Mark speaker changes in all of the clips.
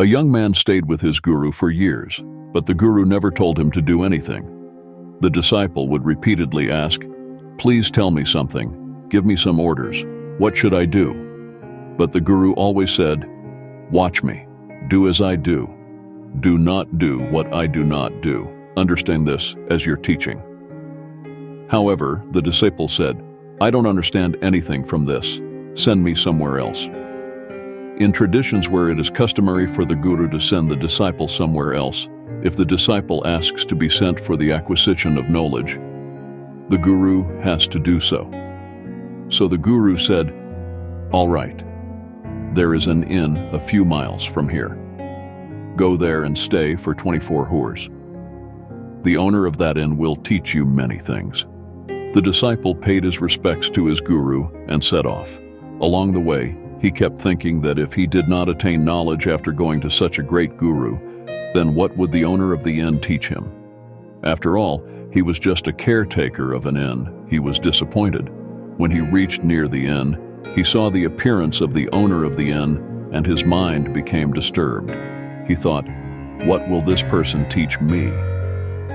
Speaker 1: A young man stayed with his guru for years, but the guru never told him to do anything. The disciple would repeatedly ask, "Please tell me something. Give me some orders. What should I do?" But the guru always said, "Watch me. Do as I do. Do not do what I do not do. Understand this as your teaching." However, the disciple said, "I don't understand anything from this. Send me somewhere else." In traditions where it is customary for the guru to send the disciple somewhere else, if the disciple asks to be sent for the acquisition of knowledge, the guru has to do so. So the guru said, "All right, there is an inn a few miles from here. Go there and stay for 24 hours. The owner of that inn will teach you many things." The disciple paid his respects to his guru and set off. Along the way, he kept thinking that if he did not attain knowledge after going to such a great guru, then what would the owner of the inn teach him? After all, he was just a caretaker of an inn. He was disappointed. When he reached near the inn, he saw the appearance of the owner of the inn, and his mind became disturbed. He thought, "What will this person teach me?"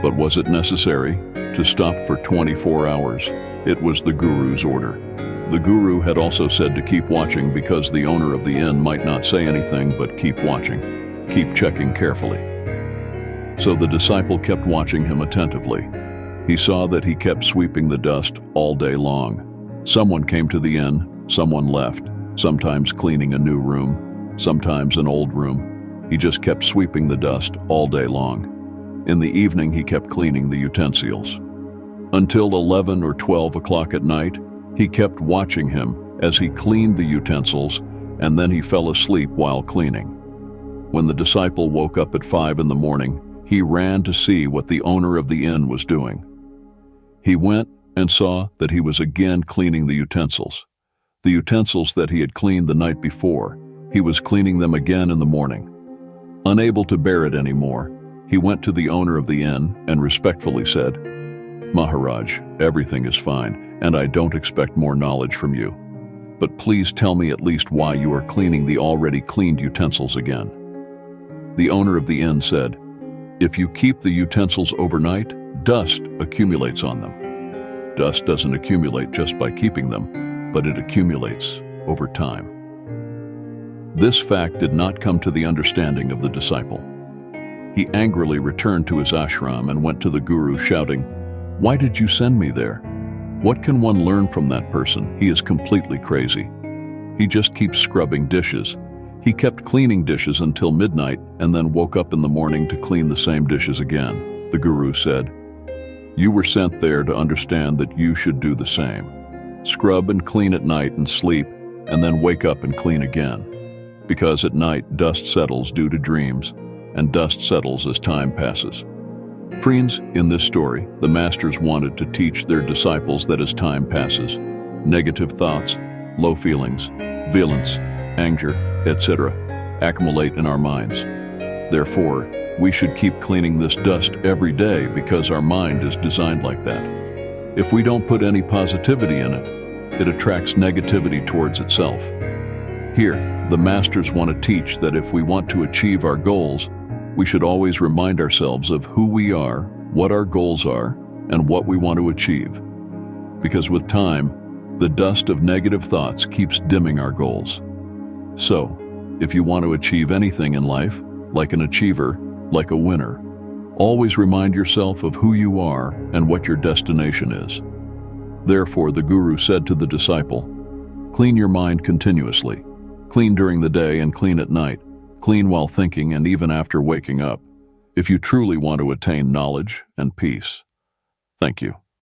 Speaker 1: But was it necessary to stop for 24 hours? It was the guru's order. The guru had also said to keep watching because the owner of the inn might not say anything but keep watching, keep checking carefully. So the disciple kept watching him attentively. He saw that he kept sweeping the dust all day long. Someone came to the inn, someone left, sometimes cleaning a new room, sometimes an old room. He just kept sweeping the dust all day long. In the evening, he kept cleaning the utensils. Until 11 or 12 o'clock at night, he kept watching him as he cleaned the utensils, and then he fell asleep while cleaning. When the disciple woke up at 5 in the morning, he ran to see what the owner of the inn was doing. He went and saw that he was again cleaning the utensils. The utensils that he had cleaned the night before, he was cleaning them again in the morning. Unable to bear it anymore, he went to the owner of the inn and respectfully said, "Maharaj, everything is fine, and I don't expect more knowledge from you. But please tell me at least why you are cleaning the already cleaned utensils again." The owner of the inn said, "If you keep the utensils overnight, dust accumulates on them. Dust doesn't accumulate just by keeping them, but it accumulates over time." This fact did not come to the understanding of the disciple. He angrily returned to his ashram and went to the guru shouting, "Why did you send me there? What can one learn from that person? He is completely crazy. He just keeps scrubbing dishes. He kept cleaning dishes until midnight and then woke up in the morning to clean the same dishes again." The guru said, "You were sent there to understand that you should do the same. Scrub and clean at night and sleep, and then wake up and clean again. Because at night dust settles due to dreams, and dust settles as time passes." Friends, in this story, the masters wanted to teach their disciples that as time passes, negative thoughts, low feelings, violence, anger, etc., accumulate in our minds. Therefore, we should keep cleaning this dust every day because our mind is designed like that. If we don't put any positivity in it, it attracts negativity towards itself. Here, the masters want to teach that if we want to achieve our goals, we should always remind ourselves of who we are, what our goals are, and what we want to achieve. Because with time, the dust of negative thoughts keeps dimming our goals. So, if you want to achieve anything in life, like an achiever, like a winner, always remind yourself of who you are and what your destination is. Therefore, the guru said to the disciple, "Clean your mind continuously. Clean during the day and clean at night. Clean while thinking and even after waking up, if you truly want to attain knowledge and peace." Thank you.